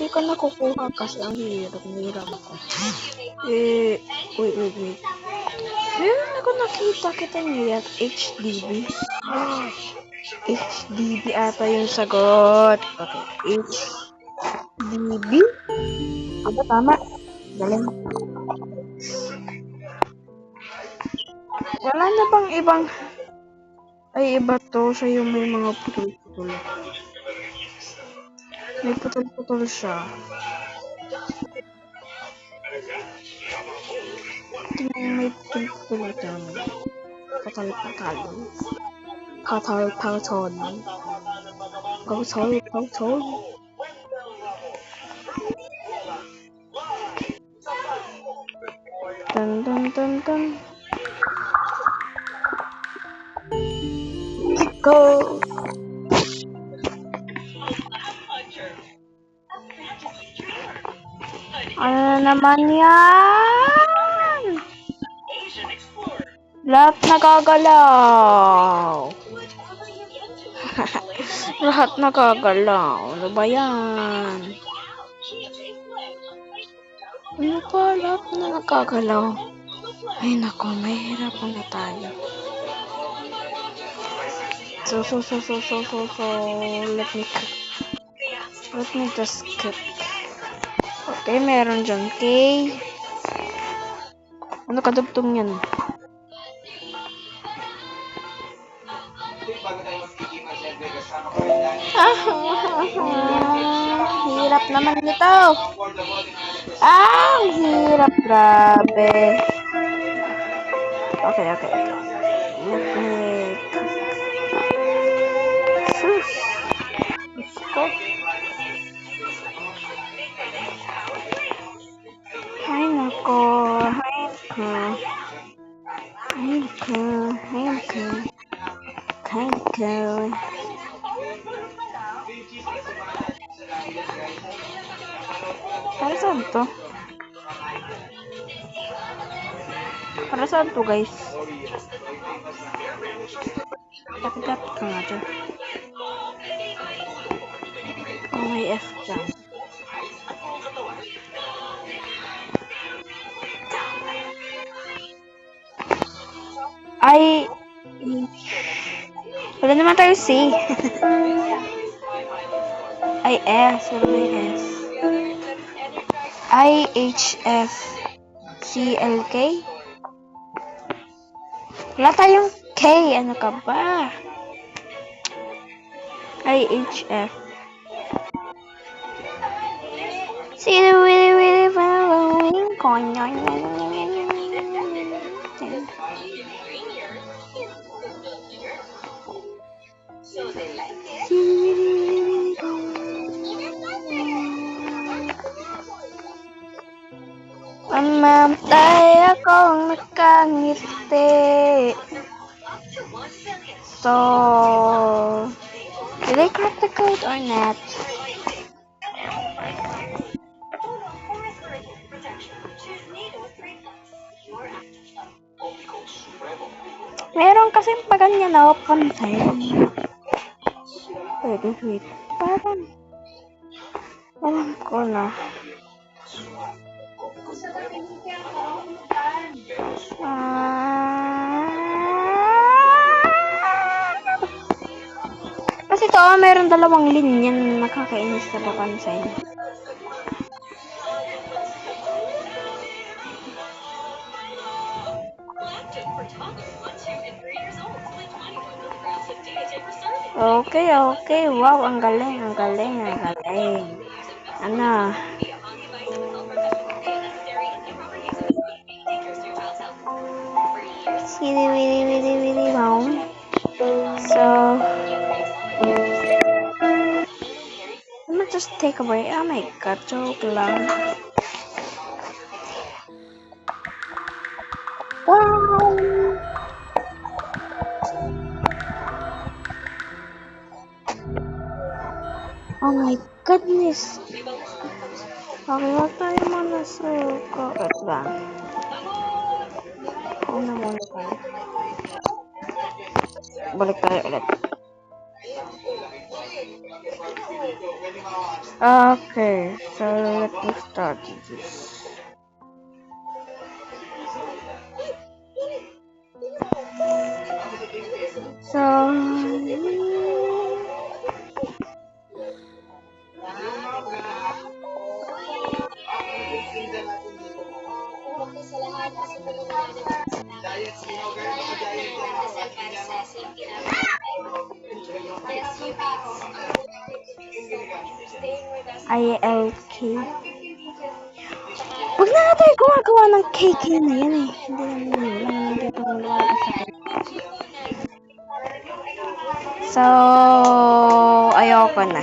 Hindi ko nakukuha kasi ang hirap ko. Wait. Meron ako nakita kita niya, HDB. HDB ata yung sagot. Okay, HDB? Ano tama? Galing. Wala na bang ibang... Ay, iba to. Siya yung may mga putol-putol. May putol-putol siya. Tingnan may putol-putol ito. Patal-patal. Patal-patal. Patal-patal. Dun. Go! Ano naman yan? Lahat nakagalaw. Lahat nakagalaw. Ano ba yan? Ano ba? Lahat na nakagalaw. Ay nako, mahirapan na tayo. So, let me just skip. Okay, meron dyan K. Ano kadugtong yan? Hirap naman nito. Hirap, grabe. Okay. Sus. Gusto. Ay nako. Para saan to? Para saan to, guys? Dapat ka nga dyan. May F dyan. Ay, wala naman tayo C. Ay, S. Wala ba yung S? I, H, F, C, L, K? Wala tayong K. Ano ka ba? I, H, F. See the really following coin. Mamatay akong nakangiti. So, did I crack the code or not? Meron kasing pa ganyan na pansin. Wait. Parang alam ko na. Kasi ito, meron dalawang linya na nakakainis na papansin. Okay. Wow, ang galing. Ano? Really wow. So, let me just take a break. Oh my god, joke lang. Wow! Oh my goodness! Okay, wag tayo muna suko. Wait lang. Muna tayo. Balik tayo ulit. Okay, so let me start this. So ILK. Wag na nga tayo gumagawa ng KK na yan eh. Hindi pa lumalabas sa akin. So, ayoko na.